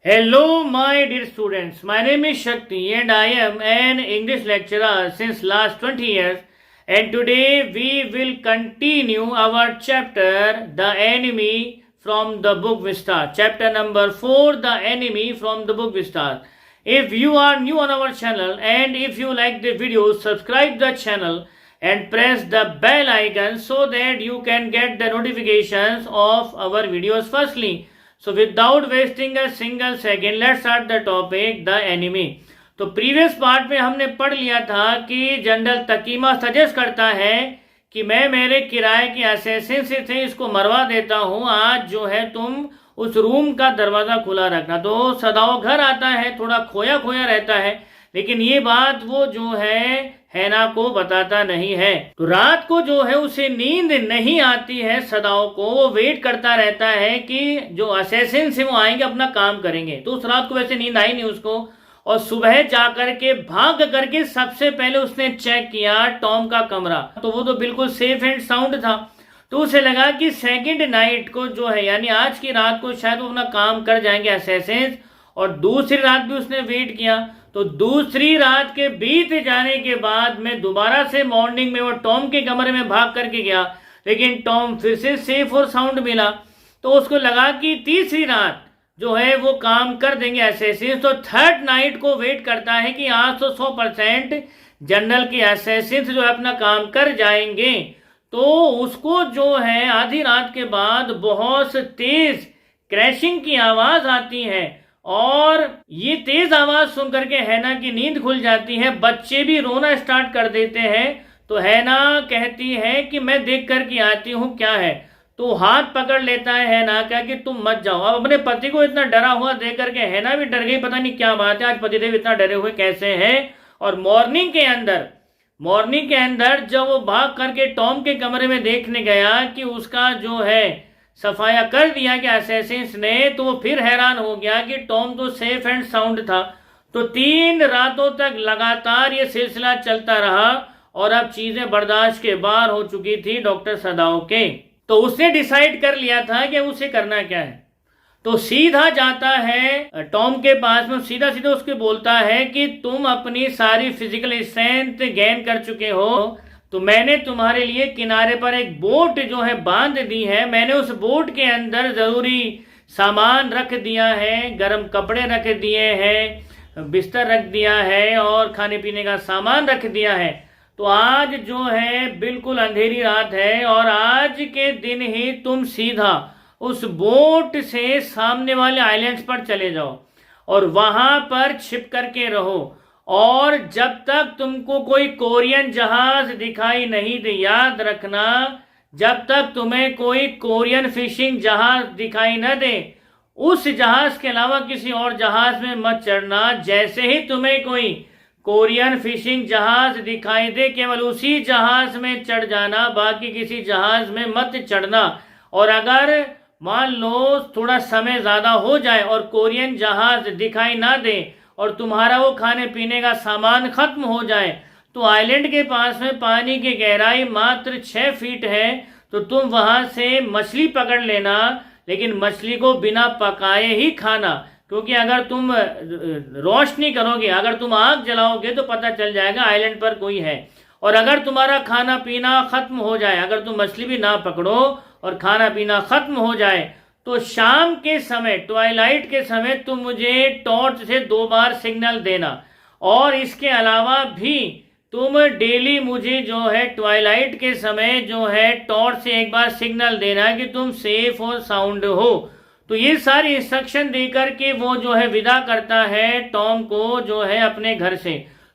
Hello, my dear students. My name is Shakti and I am an English lecturer since last 20 years. And today we will continue our chapter, The Enemy from the Book Vistar. Chapter number 4, The Enemy from the Book Vistar. If you are new on our channel and if you like the video, subscribe the channel and press the bell icon so that you can get the notifications of our videos firstly. So without wasting a single second, let's start the topic, the enemy. तो previous part में हमने पढ़ लिया था कि general तकीमा suggest करता है कि मैं मेरे किराए के असैसिन से थे इसको मरवा देता हूँ, आज जो है तुम उस रूम का दरवाजा खुला रखना। तो सदाओ घर आता है, थोड़ा खोया खोया रहता है, लेकिन ये बात वो जो है हैना को बताता नहीं है। तो रात को जो है उसे नींद नहीं आती है सदाओ को, वो वेट करता रहता है कि जो असैसिन से वो आएंगे अपना काम करेंगे। तो उस रात को वैसे नींद आई नहीं उसको, और सुबह जाकर के भाग करके सबसे पहले उसने चेक किया टॉम का कमरा, तो वो तो बिल्कुल सेफ एंड साउंड था। तो उसे लगा कि सेकंड नाइट को जो है यानी आज की रात को शायद वो अपना काम कर जाएंगे असैसिन, और दूसरी रात भी उसने वेट किया। तो दूसरी रात के बीत जाने के बाद में दोबारा से मॉर्निंग में वो टॉम के कमरे में भाग करके गया, लेकिन टॉम फिर से सेफ और साउंड मिला। तो उसको लगा कि तीसरी रात जो है वो काम कर देंगे असैसिन। तो थर्ड नाइट को वेट करता है कि आज तो 100% जनरल के असैसिन जो है अपना काम कर जाएंगे। तो उसको जो है आधी रात के बाद बहुत तेज क्रैशिंग की आवाज आती है, और ये तेज आवाज सुन करके हैना की नींद खुल जाती है। बच्चे भी रोना स्टार्ट कर देते हैं। तो हैना कहती है कि मैं देख कर के आती हूँ क्या है। तो हाथ पकड़ लेता है हैना का कि तुम मत जाओ। अब अपने पति को इतना डरा हुआ देख करके हैना भी डर गई, पता नहीं क्या बात है, आज पतिदेव इतना डरे हुए कैसे हैं। और मॉर्निंग के अंदर जब वो भाग करके टॉम के कमरे में देखने गया कि उसका जो है सफाया कर दिया कि असैसिन्स ने, तो वो फिर हैरान हो गया कि टॉम तो सेफ एंड साउंड था। तो 3 रातों तक लगातार ये सिलसिला चलता रहा और अब चीजें बर्दाश्त के बाहर हो चुकी थी डॉक्टर सदाओ के। तो उसने डिसाइड कर लिया था कि उसे करना क्या है। तो सीधा जाता है टॉम के पास में, सीधा सीधा उसके बोलता है कि तुम अपनी सारी फिजिकल स्ट्रेंथ गेन कर चुके हो, तो मैंने तुम्हारे लिए किनारे पर एक बोट जो है बांध दी है। मैंने उस बोट के अंदर जरूरी सामान रख दिया है, गर्म कपड़े रख दिए हैं, बिस्तर रख दिया है और खाने पीने का सामान रख दिया है। तो आज जो है बिल्कुल अंधेरी रात है और आज के दिन ही तुम सीधा उस बोट से सामने वाले आइलैंड्स पर चले जाओ और वहां पर छिप करके रहो, और जब तक तुमको कोई कोरियन जहाज दिखाई नहीं दे, याद रखना, जब तक तुम्हें कोई कोरियन फिशिंग जहाज दिखाई न दे उस जहाज के अलावा किसी और जहाज में मत चढ़ना। जैसे ही तुम्हें कोई कोरियन फिशिंग जहाज दिखाई दे केवल उसी जहाज में चढ़ जाना, बाकी किसी जहाज में मत चढ़ना। और अगर मान लो थोड़ा समय ज्यादा हो जाए और कोरियन जहाज दिखाई ना दे और तुम्हारा वो खाने पीने का सामान खत्म हो जाए, तो आइलैंड के पास में पानी की गहराई मात्र 6 फीट है। तो तुम वहां से मछली पकड़ लेना, लेकिन मछली को बिना पकाए ही खाना, क्योंकि अगर तुम रोशनी करोगे, अगर तुम आग जलाओगे तो पता चल जाएगा आइलैंड पर कोई है। और अगर तुम्हारा खाना पीना खत्म हो जाए, अगर तुम मछली भी ना पकड़ो और खाना पीना खत्म हो जाए, तो शाम के समय, ट्वाइलाइट के समय तुम मुझे टॉर्च से 2 बार सिग्नल देना। और इसके अलावा भी तुम डेली मुझे जो है ट्वाइलाइट के समय जो है टॉर्च से 1 बार सिग्नल देना कि तुम सेफ और साउंड हो। तो ये सारी इंस्ट्रक्शन देकर के वो जो है विदा करता है टॉम को जो है अपने घर से।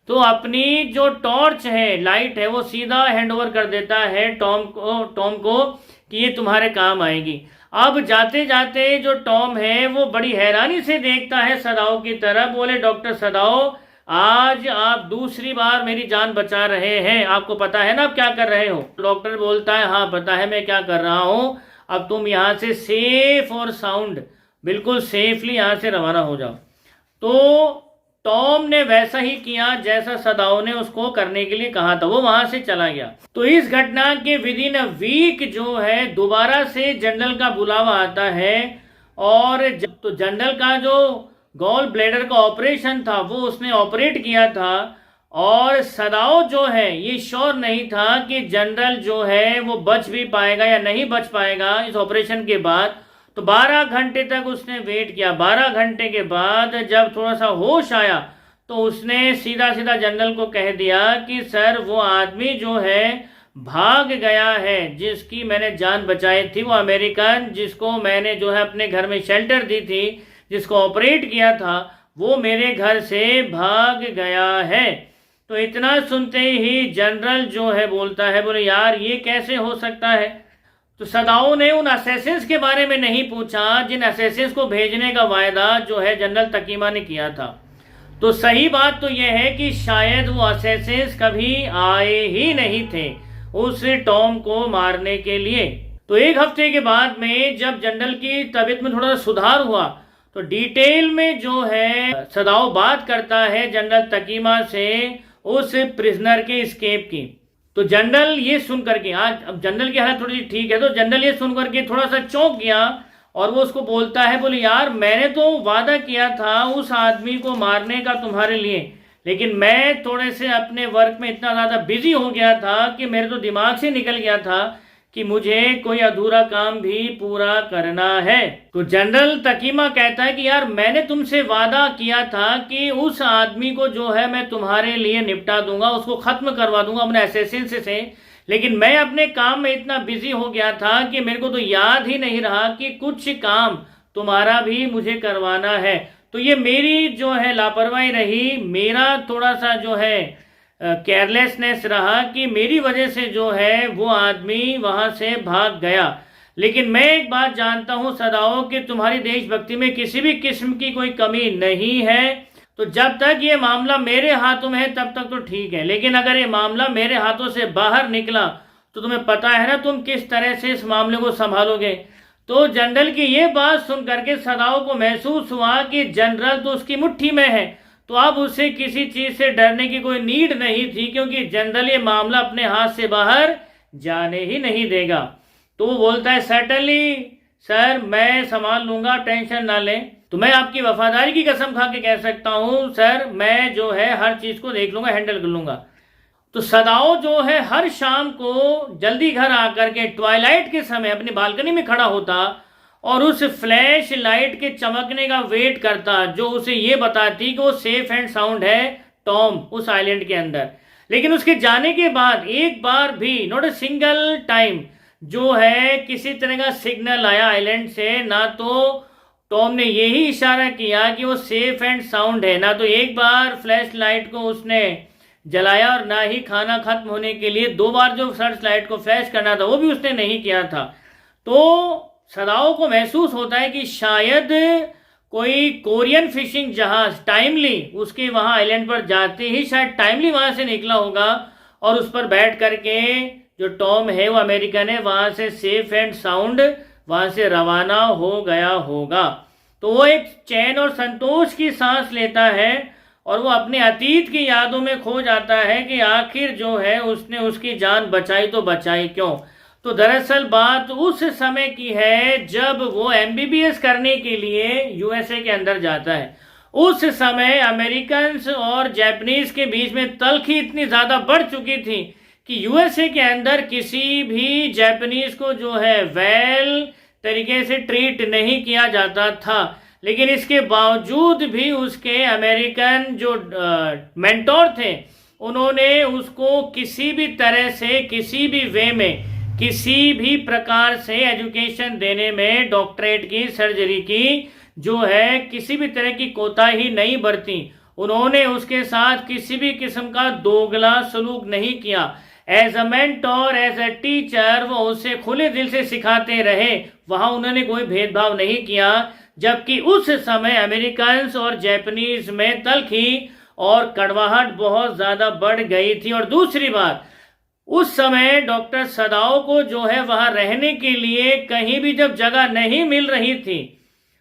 तो अपनी जो टॉर्च है, लाइट है, वो सीधा हैंडओवर कर देता है टॉम को कि ये तुम्हारे काम आएगी। अब जाते जाते जो टॉम है वो बड़ी हैरानी से देखता है सदाओ की तरफ, बोले डॉक्टर सदाओ, आज आप दूसरी बार मेरी जान बचा रहे हैं, आपको पता है ना आप क्या कर रहे हो। डॉक्टर बोलता है हाँ पता है मैं क्या कर रहा हूँ, अब तुम यहाँ से सेफ और साउंड बिल्कुल सेफली यहाँ से रवाना हो जाओ। तो टॉम ने वैसा ही किया जैसा सदाओ ने उसको करने के लिए कहा था, वो वहां से चला गया। तो इस घटना के विदिन अ वीक जो है दोबारा से जनरल का बुलावा आता है, और तो जनरल का जो गॉल ब्लैडर का ऑपरेशन था वो उसने ऑपरेट किया था। और सदाओ जो है ये श्योर नहीं था कि जनरल जो है वो बच भी पाएगा या नहीं बच पाएगा इस ऑपरेशन के बाद। तो 12 घंटे तक उसने वेट किया। 12 घंटे के बाद जब थोड़ा सा होश आया तो उसने सीधा सीधा जनरल को कह दिया कि सर वो आदमी जो है भाग गया है, जिसकी मैंने जान बचाई थी, वो अमेरिकन जिसको मैंने जो है अपने घर में शेल्टर दी थी, जिसको ऑपरेट किया था, वो मेरे घर से भाग गया है। तो इतना सुनते ही जनरल जो है बोलता है, बोले यार ये कैसे हो सकता है। तो सदाओ ने उन असैसिन्स के बारे में नहीं पूछा जिन असैसिन्स को भेजने का वायदा जो है जनरल तकीमा ने किया था। तो सही बात तो यह है कि शायद वो असैसिन्स कभी आए ही नहीं थे उस टॉम को मारने के लिए। तो एक हफ्ते के बाद में जब जनरल की तबीयत में थोड़ा सुधार हुआ तो डिटेल में जो है सदाओ बात करता है जनरल तकीमा से उस प्रिजनर के स्केप की। तो जनरल ये सुन करके, आज अब जनरल की हालत थोड़ी ठीक है, तो जनरल ये सुन करके थोड़ा सा चौंक गया और वो उसको बोलता है, बोले यार मैंने तो वादा किया था उस आदमी को मारने का तुम्हारे लिए, लेकिन मैं थोड़े से अपने वर्क में इतना ज़्यादा बिजी हो गया था कि मेरे तो दिमाग से निकल गया था कि मुझे कोई अधूरा काम भी पूरा करना है। तो जनरल तकीमा कहता है कि यार मैंने तुमसे वादा किया था कि उस आदमी को जो है मैं तुम्हारे लिए निपटा दूंगा, उसको खत्म करवा दूंगा अपने असैसिन से, लेकिन मैं अपने काम में इतना बिजी हो गया था कि मेरे को तो याद ही नहीं रहा कि कुछ काम तुम्हारा भी मुझे करवाना है। तो ये मेरी जो है लापरवाही रही, मेरा थोड़ा सा जो है केयरलेसनेस रहा कि मेरी वजह से जो है वो आदमी वहां से भाग गया। लेकिन मैं एक बात जानता हूं सदाओ कि तुम्हारी देशभक्ति में किसी भी किस्म की कोई कमी नहीं है। तो जब तक ये मामला मेरे हाथों में है तब तक तो ठीक है, लेकिन अगर ये मामला मेरे हाथों से बाहर निकला तो तुम्हें पता है ना तुम किस तरह से इस मामले को संभालोगे। तो जनरल की ये बात सुन करके सदाओ को महसूस हुआ कि जनरल तो उसकी मुट्ठी में है, तो अब उसे किसी चीज से डरने की कोई नीड नहीं थी, क्योंकि जनरल ये मामला अपने हाथ से बाहर जाने ही नहीं देगा। तो वो बोलता है सर्टनली सर, मैं संभाल लूंगा, टेंशन ना लें। तो मैं आपकी वफादारी की कसम खा के कह सकता हूं सर, मैं जो है हर चीज को देख लूंगा, हैंडल कर लूंगा। तो सदाओ जो है हर शाम को जल्दी घर आकर के ट्वाइलाइट के समय अपनी बालकनी में खड़ा होता और उस फ्लैश लाइट के चमकने का वेट करता जो उसे ये बताती कि वो सेफ एंड साउंड है टॉम उस आइलैंड के अंदर। लेकिन उसके जाने के बाद एक बार भी, नॉट अ सिंगल टाइम, जो है किसी तरह का सिग्नल आया आइलैंड से, ना तो टॉम ने यही इशारा किया कि वो सेफ एंड साउंड है, ना तो एक बार फ्लैश लाइट को उसने जलाया और ना ही खाना खत्म होने के लिए 2 बार जो सर्च लाइट को फ्लैश करना था वो भी उसने नहीं किया था। तो सदाओ को महसूस होता है कि शायद कोई कोरियन फिशिंग जहाज टाइमली उसके वहां आइलैंड पर जाते ही शायद टाइमली वहां से निकला होगा और उस पर बैठ करके जो टॉम है वो अमेरिकन है वहां से सेफ एंड साउंड वहां से रवाना हो गया होगा। तो वो एक चैन और संतोष की सांस लेता है और वो अपने अतीत की यादों में खो जाता है कि आखिर जो है उसने उसकी जान बचाई तो बचाई क्यों। तो दरअसल बात उस समय की है जब वो एमबीबीएस करने के लिए यूएसए के अंदर जाता है। उस समय अमेरिकन और जापानीज के बीच में तल्खी इतनी ज्यादा बढ़ चुकी थी कि यूएसए के अंदर किसी भी जापानीज को जो है वेल तरीके से ट्रीट नहीं किया जाता था। लेकिन इसके बावजूद भी उसके अमेरिकन जो मेंटोर थे उन्होंने उसको किसी भी तरह से, किसी भी वे में, किसी भी प्रकार से एजुकेशन देने में, डॉक्टरेट की, सर्जरी की जो है किसी भी तरह की कोताही नहीं बरती। उन्होंने उसके साथ किसी भी किस्म का दोगला सलूक नहीं किया। As a mentor, as a teacher वो उसे खुले दिल से सिखाते रहे, वहां उन्होंने कोई भेदभाव नहीं किया। जबकि उस समय अमेरिकन और जापानीज में तल्खी और कड़वाहट बहुत ज्यादा बढ़ गई थी। और दूसरी बात, उस समय डॉक्टर सदाओ को जो है वहां रहने के लिए कहीं भी जब जगह नहीं मिल रही थी,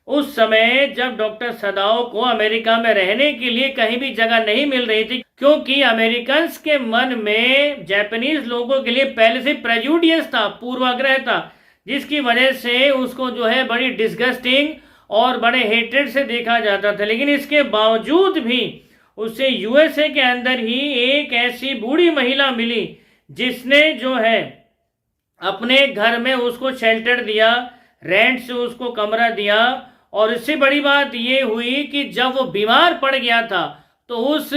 उस समय जब डॉक्टर सदाओ को अमेरिका में रहने के लिए कहीं भी जगह नहीं मिल रही थी, क्योंकि अमेरिकन के मन में जापानीज लोगों के लिए पहले से प्रेजुडियस था, पूर्वाग्रह था, जिसकी वजह से उसको जो है बड़ी डिस्गस्टिंग और बड़े हेट्रेड से देखा जाता था। लेकिन इसके बावजूद भी उसे यूएसए के अंदर ही एक ऐसी बूढ़ी महिला मिली जिसने जो है अपने घर में उसको शेल्टर दिया, रेंट से उसको कमरा दिया। और इससे बड़ी बात ये हुई कि जब वो बीमार पड़ गया था तो उस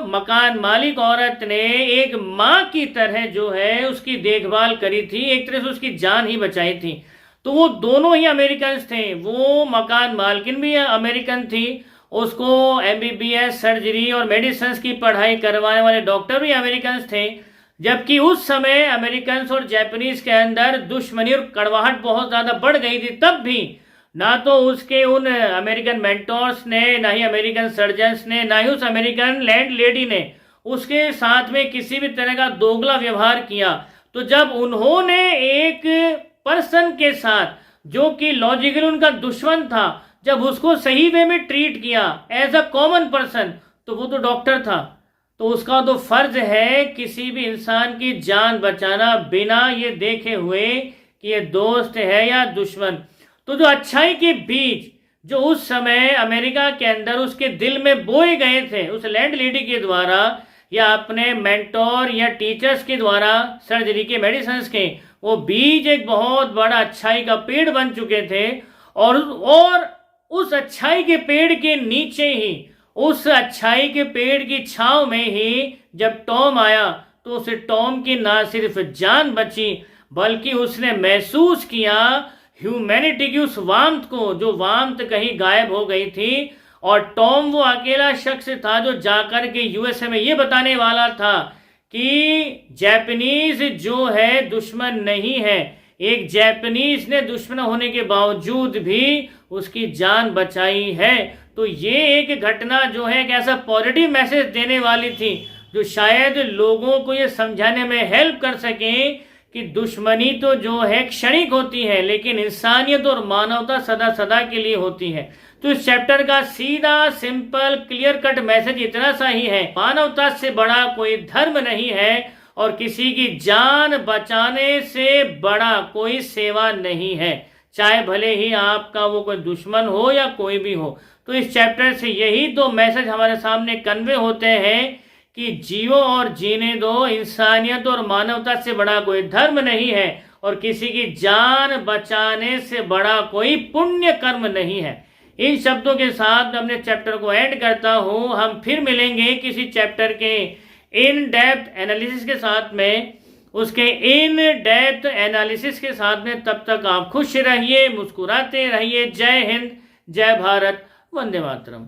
मकान मालिक औरत ने एक माँ की तरह जो है उसकी देखभाल करी थी, एक तरह से उसकी जान ही बचाई थी। तो वो दोनों ही अमेरिकन थे। वो मकान मालकिन भी अमेरिकन थी, उसको एमबीबीएस सर्जरी और मेडिसिन की पढ़ाई करवाने वाले डॉक्टर भी अमेरिकन थे। जबकि उस समय अमेरिकन और जापानीज के अंदर दुश्मनी और कड़वाहट बहुत ज्यादा बढ़ गई थी। तब भी ना तो उसके उन अमेरिकन मेंटोर्स ने, ना ही अमेरिकन सर्जन्स ने, ना ही उस अमेरिकन लैंड लेडी ने उसके साथ में किसी भी तरह का दोगला व्यवहार किया। तो जब उन्होंने एक पर्सन के साथ जो कि लॉजिकली उनका दुश्मन था, जब उसको सही वे में ट्रीट किया एज अ कॉमन पर्सन, तो वो तो डॉक्टर था, तो उसका तो फर्ज है किसी भी इंसान की जान बचाना बिना ये देखे हुए कि ये दोस्त है या दुश्मन। तो जो अच्छाई के बीज जो उस समय अमेरिका के अंदर उसके दिल में बोए गए थे उस लैंड लेडी के द्वारा या अपने मेंटोर या टीचर्स के द्वारा सर्जरी के, मेडिसिन के, वो बीज एक बहुत बड़ा अच्छाई का पेड़ बन चुके थे। और उस अच्छाई के पेड़ के नीचे ही, उस अच्छाई के पेड़ की छांव में ही जब टॉम आया तो उस टॉम की ना सिर्फ जान बची बल्कि उसने महसूस किया ह्यूमैनिटी की उस वार्मथ को, जो वार्मथ कहीं गायब हो गई थी। और टॉम वो अकेला शख्स था जो जाकर के यूएसए में ये बताने वाला था कि जापानीज जो है दुश्मन नहीं है। एक जापानीज ने दुश्मन होने के बावजूद भी उसकी जान बचाई है। तो ये एक घटना जो है एक ऐसा पॉजिटिव मैसेज देने वाली थी जो शायद लोगों को ये समझाने में हेल्प कर सके कि दुश्मनी तो जो है क्षणिक होती है, लेकिन इंसानियत और मानवता सदा सदा के लिए होती है। तो इस चैप्टर का सीधा सिंपल क्लियर कट मैसेज इतना सा ही है, मानवता से बड़ा कोई धर्म नहीं है और किसी की जान बचाने से बड़ा कोई सेवा नहीं है, चाहे भले ही आपका वो कोई दुश्मन हो या कोई भी हो। तो इस चैप्टर से यही दो मैसेज हमारे सामने कन्वे होते हैं कि जियो और जीने दो, इंसानियत और मानवता से बड़ा कोई धर्म नहीं है और किसी की जान बचाने से बड़ा कोई पुण्य कर्म नहीं है। इन शब्दों के साथ मैं अपने चैप्टर को एंड करता हूं। हम फिर मिलेंगे किसी चैप्टर के इन डेप्थ एनालिसिस के साथ में, उसके इन डेप्थ एनालिसिस के साथ में। तब तक आप खुश रहिए, मुस्कुराते रहिए। जय हिंद, जय भारत, वंदे मातरम।